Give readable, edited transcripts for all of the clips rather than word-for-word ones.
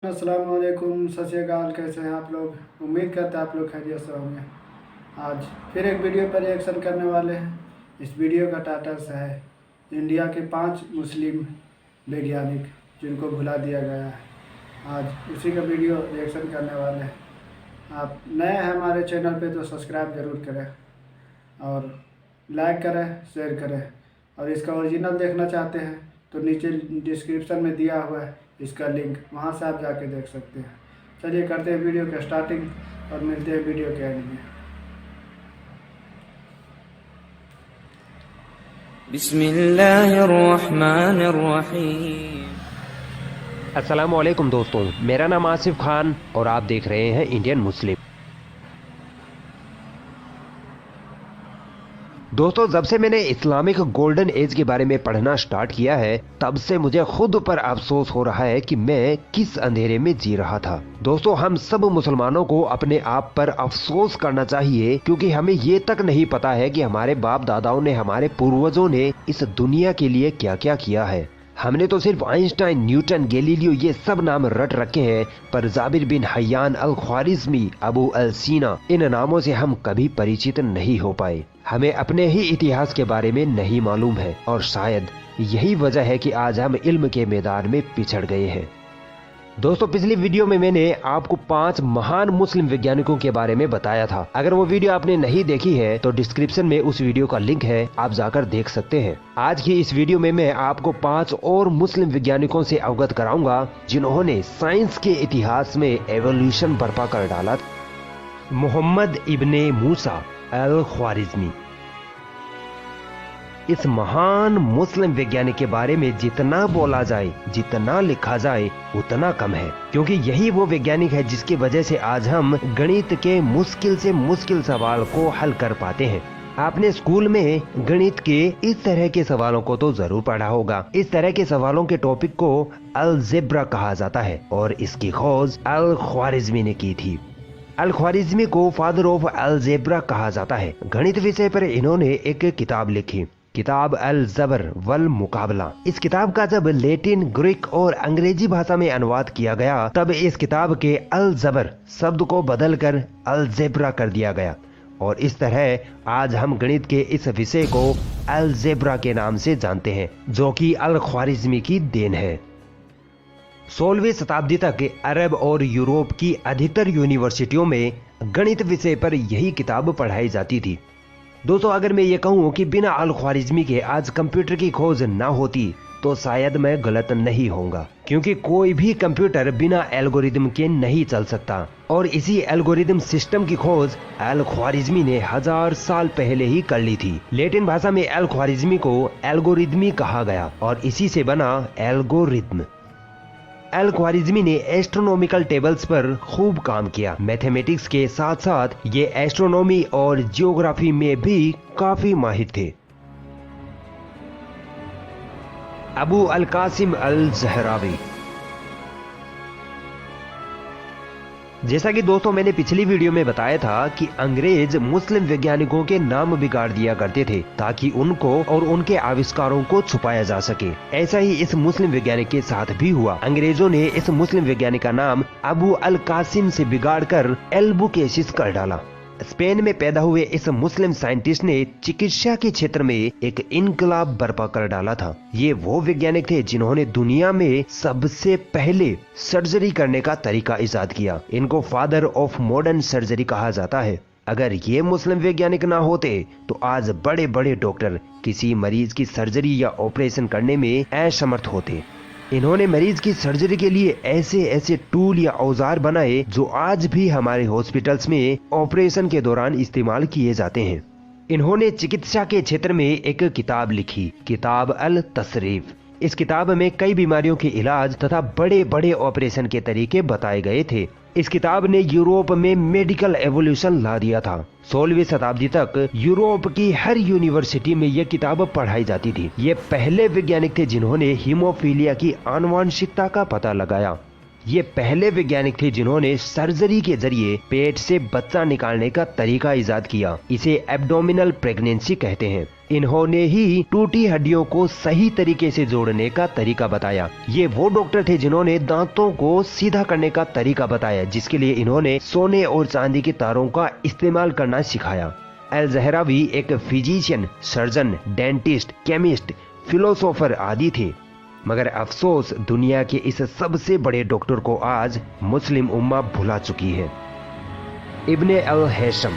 अस्सलाम वालेकुम, सत श्री अकाल। कैसे हैं आप लोग? उम्मीद करते हैं आप लोग खैरियत से होंगे। आज फिर एक वीडियो पर रिएक्शन करने वाले हैं। इस वीडियो का टाइटल है इंडिया के 5 मुस्लिम वैज्ञानिक जिनको भुला दिया गया है। आज उसी का वीडियो रिएक्शन करने वाले हैं। आप नए हैं हमारे चैनल पे तो सब्सक्राइब ज़रूर करें और लाइक करें, शेयर करें। और इसका ओरिजिनल देखना चाहते हैं तो नीचे डिस्क्रिप्शन में दिया हुआ है इसका लिंक, वहां से आप जाके देख सकते हैं। चलिए करते हैं वीडियो का स्टार्टिंग और मिलते हैं वीडियो के एंड में। बिस्मिल्लाहिर्रहमानिर्रहीम। अस्सलाम वालेकुम दोस्तों, मेरा नाम आसिफ खान और आप देख रहे हैं इंडियन मुस्लिम। दोस्तों, जब से मैंने इस्लामिक गोल्डन एज के बारे में पढ़ना स्टार्ट किया है तब से मुझे खुद पर अफसोस हो रहा है कि मैं किस अंधेरे में जी रहा था। दोस्तों, हम सब मुसलमानों को अपने आप पर अफसोस करना चाहिए क्योंकि हमें ये तक नहीं पता है कि हमारे बाप दादाओं ने, हमारे पूर्वजों ने इस दुनिया के लिए क्या क्या किया है। हमने तो सिर्फ आइंस्टाइन, न्यूटन, गैलीलियो ये सब नाम रट रखे हैं, पर जाबिर बिन हय्यान अल ख्वारिज़मी, अबू अल सीना, इन नामों से हम कभी परिचित नहीं हो पाए। हमें अपने ही इतिहास के बारे में नहीं मालूम है और शायद यही वजह है कि आज हम इल्म के मैदान में पिछड़ गए हैं। दोस्तों, पिछली वीडियो में मैंने आपको 5 महान मुस्लिम वैज्ञानिकों के बारे में बताया था। अगर वो वीडियो आपने नहीं देखी है तो डिस्क्रिप्शन में उस वीडियो का लिंक है, आप जाकर देख सकते हैं। आज की इस वीडियो में मैं आपको 5 और मुस्लिम वैज्ञानिकों से अवगत कराऊंगा जिन्होंने साइंस के इतिहास में एवोल्यूशन बर्पा कर डाला। मोहम्मद इब्ने मूसा अल ख्वारिज़मी। इस महान मुस्लिम वैज्ञानिक के बारे में जितना बोला जाए, जितना लिखा जाए उतना कम है, क्योंकि यही वो वैज्ञानिक है जिसकी वजह से आज हम गणित के मुश्किल से मुश्किल सवाल को हल कर पाते हैं। आपने स्कूल में गणित के इस तरह के सवालों को तो जरूर पढ़ा होगा। इस तरह के सवालों के टॉपिक को अलजेब्रा कहा जाता है और इसकी खोज अल ख्वारिज़मी ने की थी। अल ख्वारिज़मी को फादर ऑफ अलजेब्रा कहा जाता है। गणित विषय पर इन्होंने एक किताब लिखी, किताब अल जबर वल मुकाबला। इस किताब का जब लैटिन, ग्रीक और अंग्रेजी भाषा में अनुवाद किया गया तब इस किताब के अल जबर शब्द को बदलकर अलजेब्रा कर दिया गया और इस तरह आज हम गणित के इस विषय को अलजेब्रा के नाम से जानते हैं, जो कि अल ख्वारिज़मी की देन है। 16वीं शताब्दी तक अरब और यूरोप की अधिकतर यूनिवर्सिटियों में गणित विषय पर यही किताब पढ़ाई जाती थी। दोस्तों, अगर मैं ये कहूँ कि बिना अल ख्वारिज़मी के आज कंप्यूटर की खोज ना होती तो शायद मैं गलत नहीं होऊंगा, क्योंकि कोई भी कंप्यूटर बिना एल्गोरिदम के नहीं चल सकता और इसी एल्गोरिदम सिस्टम की खोज अल ख्वारिज़मी ने 1000 साल पहले ही कर ली थी। लैटिन भाषा में अल ख्वारिज़मी को एल्गोरिदमी कहा गया और इसी से बना एल्गोरिदम। अल ख्वारिज़मी ने एस्ट्रोनॉमिकल टेबल्स पर खूब काम किया। मैथमेटिक्स के साथ साथ ये एस्ट्रोनॉमी और जियोग्राफी में भी काफी माहिर थे। अबू अल कासिम अल ज़हरावी। जैसा कि दोस्तों मैंने पिछली वीडियो में बताया था कि अंग्रेज मुस्लिम वैज्ञानिकों के नाम बिगाड़ दिया करते थे ताकि उनको और उनके आविष्कारों को छुपाया जा सके। ऐसा ही इस मुस्लिम वैज्ञानिक के साथ भी हुआ। अंग्रेजों ने इस मुस्लिम वैज्ञानिक का नाम अबू अल कासिम से बिगाड़कर एल्बुकेसिस कर डाला। स्पेन में पैदा हुए इस मुस्लिम साइंटिस्ट ने चिकित्सा के क्षेत्र में एक इनकलाब बर्पा कर डाला था। ये वो वैज्ञानिक थे जिन्होंने दुनिया में सबसे पहले सर्जरी करने का तरीका इजाद किया। इनको फादर ऑफ मॉडर्न सर्जरी कहा जाता है। अगर ये मुस्लिम वैज्ञानिक ना होते तो आज बड़े बड़े डॉक्टर किसी मरीज की सर्जरी या ऑपरेशन करने में असमर्थ होते। इन्होंने मरीज की सर्जरी के लिए ऐसे ऐसे टूल या औजार बनाए जो आज भी हमारे हॉस्पिटल्स में ऑपरेशन के दौरान इस्तेमाल किए जाते हैं। इन्होंने चिकित्सा के क्षेत्र में एक किताब लिखी, किताब अल तसरीफ। इस किताब में कई बीमारियों के इलाज तथा बड़े बड़े ऑपरेशन के तरीके बताए गए थे। इस किताब ने यूरोप में मेडिकल एवोल्यूशन ला दिया था। 16वीं शताब्दी तक यूरोप की हर यूनिवर्सिटी में यह किताब पढ़ाई जाती थी। ये पहले वैज्ञानिक थे जिन्होंने हीमोफीलिया की आनुवंशिकता का पता लगाया। ये पहले वैज्ञानिक थे जिन्होंने सर्जरी के जरिए पेट से बच्चा निकालने का तरीका इजाद किया। इसे एब्डोमिनल प्रेगनेंसी कहते हैं। इन्होंने ही टूटी हड्डियों को सही तरीके से जोड़ने का तरीका बताया। ये वो डॉक्टर थे जिन्होंने दांतों को सीधा करने का तरीका बताया, जिसके लिए इन्होंने सोने और चांदी के तारों का इस्तेमाल करना सिखाया। अल-ज़हरावी एक physician, surgeon, dentist, chemist, philosopher आदि थे। मगर अफसोस दुनिया के इस सबसे बड़े डॉक्टर को आज मुस्लिम उम्मा भुला चुकी है। इब्ने अल हैशम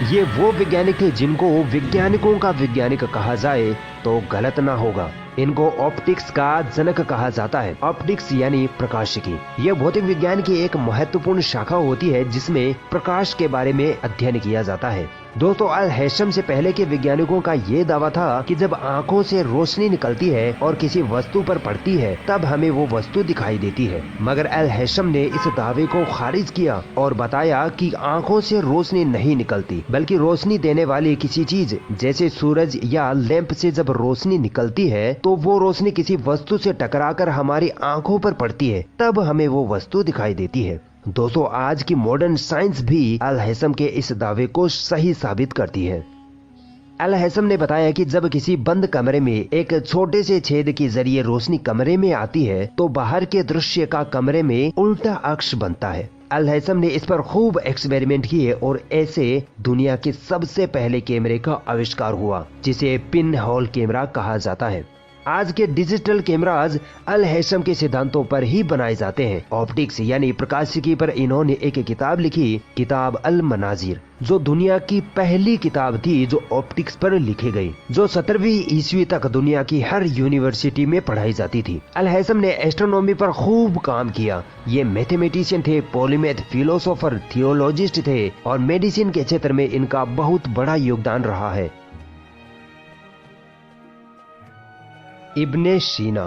ये वो वैज्ञानिक थे जिनको वैज्ञानिकों का वैज्ञानिक कहा जाए तो गलत ना होगा। इनको ऑप्टिक्स का जनक कहा जाता है। ऑप्टिक्स यानी प्रकाशिकी। यह भौतिक विज्ञान की एक महत्वपूर्ण शाखा होती है जिसमें प्रकाश के बारे में अध्ययन किया जाता है। दोस्तों, अल हैशम से पहले के वैज्ञानिकों का ये दावा था कि जब आंखों से रोशनी निकलती है और किसी वस्तु पर पड़ती है तब हमें वो वस्तु दिखाई देती है। मगर अल हैशम ने इस दावे को खारिज किया और बताया कि आंखों से रोशनी नहीं निकलती, बल्कि रोशनी देने वाली किसी चीज जैसे सूरज या लैंप से जब रोशनी निकलती है तो वो रोशनी किसी वस्तु से टकराकर हमारी आंखों पर पड़ती है, तब हमें वो वस्तु दिखाई देती है। दोस्तों, आज की मॉडर्न साइंस भी अल हैशम के इस दावे को सही साबित करती है। अल हैशम ने बताया कि जब किसी बंद कमरे में एक छोटे से छेद के जरिए रोशनी कमरे में आती है तो बाहर के दृश्य का कमरे में उल्टा अक्ष बनता है। अल हैशम ने इस पर खूब एक्सपेरिमेंट किए और ऐसे दुनिया के सबसे पहले कैमरे का आविष्कार हुआ, जिसे पिन होल कैमरा कहा जाता है। आज के डिजिटल कैमराज अल हैशम के सिद्धांतों पर ही बनाए जाते हैं। ऑप्टिक्स यानी प्रकाशिकी पर इन्होंने एक किताब लिखी, किताब अल मनाजिर, जो दुनिया की पहली किताब थी जो ऑप्टिक्स पर लिखी गई, जो 17वीं ईस्वी तक दुनिया की हर यूनिवर्सिटी में पढ़ाई जाती थी। अल हैशम ने एस्ट्रोनॉमी पर खूब काम किया। ये मैथमेटिशियन थे, पॉलीमैथ, फिलोसोफर, थियोलॉजिस्ट थे और मेडिसिन के क्षेत्र में इनका बहुत बड़ा योगदान रहा है। इब्ने सीना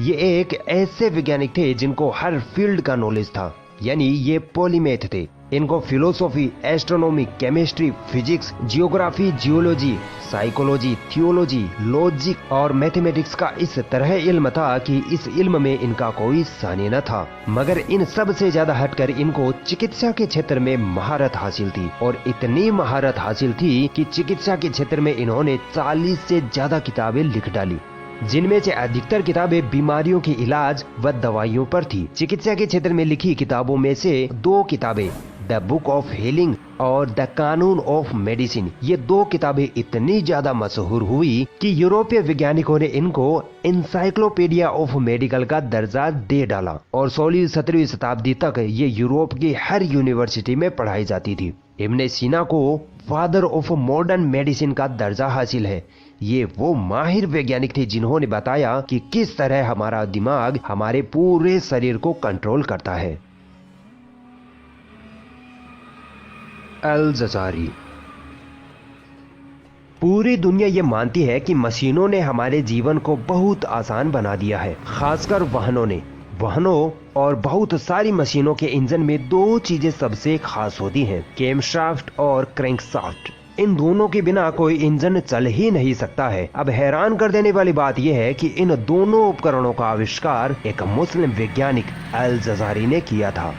ये एक ऐसे वैज्ञानिक थे जिनको हर फील्ड का नॉलेज था, यानी ये पॉलीमैथ थे। इनको philosophy, astronomy, chemistry, physics, geography, geology, psychology, theology, logic और मैथमेटिक्स का इस तरह इल्म था कि इस इल्म में इनका कोई सानी न था। मगर इन सब से ज्यादा हटकर इनको चिकित्सा के क्षेत्र में महारत हासिल थी, और इतनी महारत हासिल थी कि चिकित्सा के क्षेत्र में इन्होंने 40 से ज्यादा किताबें लिख डाली, जिनमें से अधिकतर किताबें बीमारियों के इलाज व दवाइयों पर थी। चिकित्सा के क्षेत्र में लिखी किताबों में से 2 किताबें, द बुक ऑफ हीलिंग और द कानून ऑफ मेडिसिन, ये 2 किताबें इतनी ज्यादा मशहूर हुई कि यूरोपीय वैज्ञानिकों ने इनको एनसाइक्लोपीडिया ऑफ मेडिकल का दर्जा दे डाला, और 16वीं-17वीं शताब्दी तक ये यूरोप की हर यूनिवर्सिटी में पढ़ाई जाती थी। इब्ने सीना को फादर ऑफ मॉडर्न मेडिसिन का दर्जा हासिल है। ये वो माहिर वैज्ञानिक थे जिन्होंने बताया कि किस तरह हमारा दिमाग हमारे पूरे शरीर को कंट्रोल करता है। अल-जज़ारी पूरी दुनिया ये मानती है कि मशीनों ने हमारे जीवन को बहुत आसान बना दिया है, खासकर वाहनों और बहुत सारी मशीनों के इंजन में 2 चीजें सबसे खास होती हैं, कैमशाफ्ट और क्रैंकशाफ्ट। इन दोनों के बिना कोई इंजन चल ही नहीं सकता है। अब हैरान कर देने वाली बात यह है कि इन दोनों उपकरणों का आविष्कार एक मुस्लिम वैज्ञानिक अल-जज़ारी ने किया था।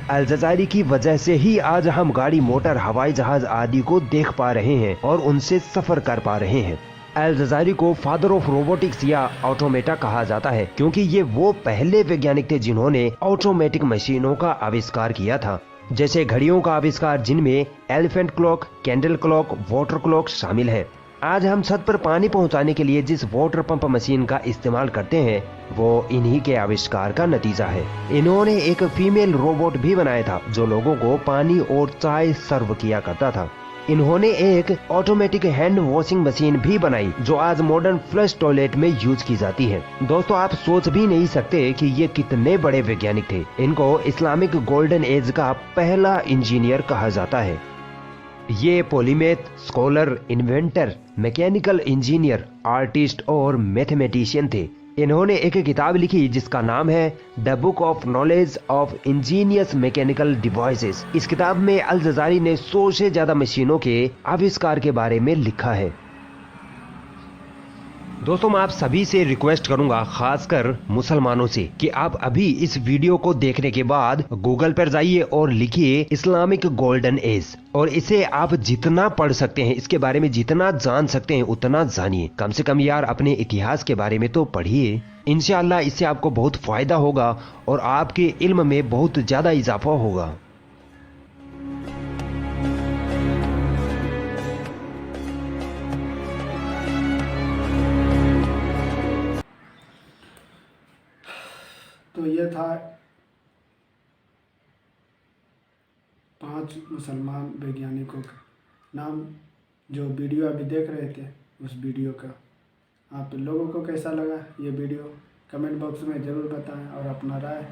अल-जज़ारी की वजह से ही आज हम गाड़ी, मोटर, हवाई जहाज आदि को देख पा रहे हैं और उनसे सफर कर पा रहे हैं। अल-जज़ारी को फादर ऑफ रोबोटिक्स या ऑटोमेटा कहा जाता है, क्योंकि ये वो पहले वैज्ञानिक थे जिन्होंने ऑटोमेटिक मशीनों का आविष्कार किया था, जैसे घड़ियों का आविष्कार, जिनमें elephant clock, candle clock, water clock शामिल है। आज हम छत पर पानी पहुंचाने के लिए जिस वाटर पंप मशीन का इस्तेमाल करते हैं वो इन्हीं के आविष्कार का नतीजा है। इन्होंने एक फीमेल रोबोट भी बनाया था जो लोगों को पानी और चाय सर्व किया करता था। इन्होंने एक ऑटोमेटिक हैंड वॉशिंग मशीन भी बनाई जो आज मॉडर्न फ्लश टॉयलेट में यूज की जाती है। दोस्तों, आप सोच भी नहीं सकते कि ये कितने बड़े वैज्ञानिक थे। इनको इस्लामिक गोल्डन एज का पहला इंजीनियर कहा जाता है। ये polymath, scholar, inventor, mechanical engineer, artist और मैथमेटिशियन थे। इन्होंने एक किताब लिखी जिसका नाम है the book of knowledge of Angénieux mechanical devices. इस किताब में अल-जज़ारी ने 100 से ज्यादा मशीनों के आविष्कार के बारे में लिखा है। दोस्तों मैं आप सभी से रिक्वेस्ट करूंगा, खासकर मुसलमानों से, कि आप अभी इस वीडियो को देखने के बाद गूगल पर जाइए और लिखिए इस्लामिक गोल्डन एज, और इसे आप जितना पढ़ सकते हैं, इसके बारे में जितना जान सकते हैं उतना जानिए। कम से कम यार अपने इतिहास के बारे में तो पढ़िए। इंशाअल्लाह इससे आपको बहुत फायदा होगा और आपके इल्म में बहुत ज्यादा इजाफा होगा। तो ये था 5 मुसलमान वैज्ञानिकों का नाम, जो वीडियो अभी देख रहे थे उस वीडियो का। आप लोगों को कैसा लगा ये वीडियो कमेंट बॉक्स में ज़रूर बताएं और अपना राय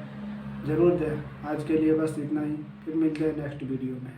ज़रूर दें। आज के लिए बस इतना ही, फिर मिलते हैं नेक्स्ट वीडियो में।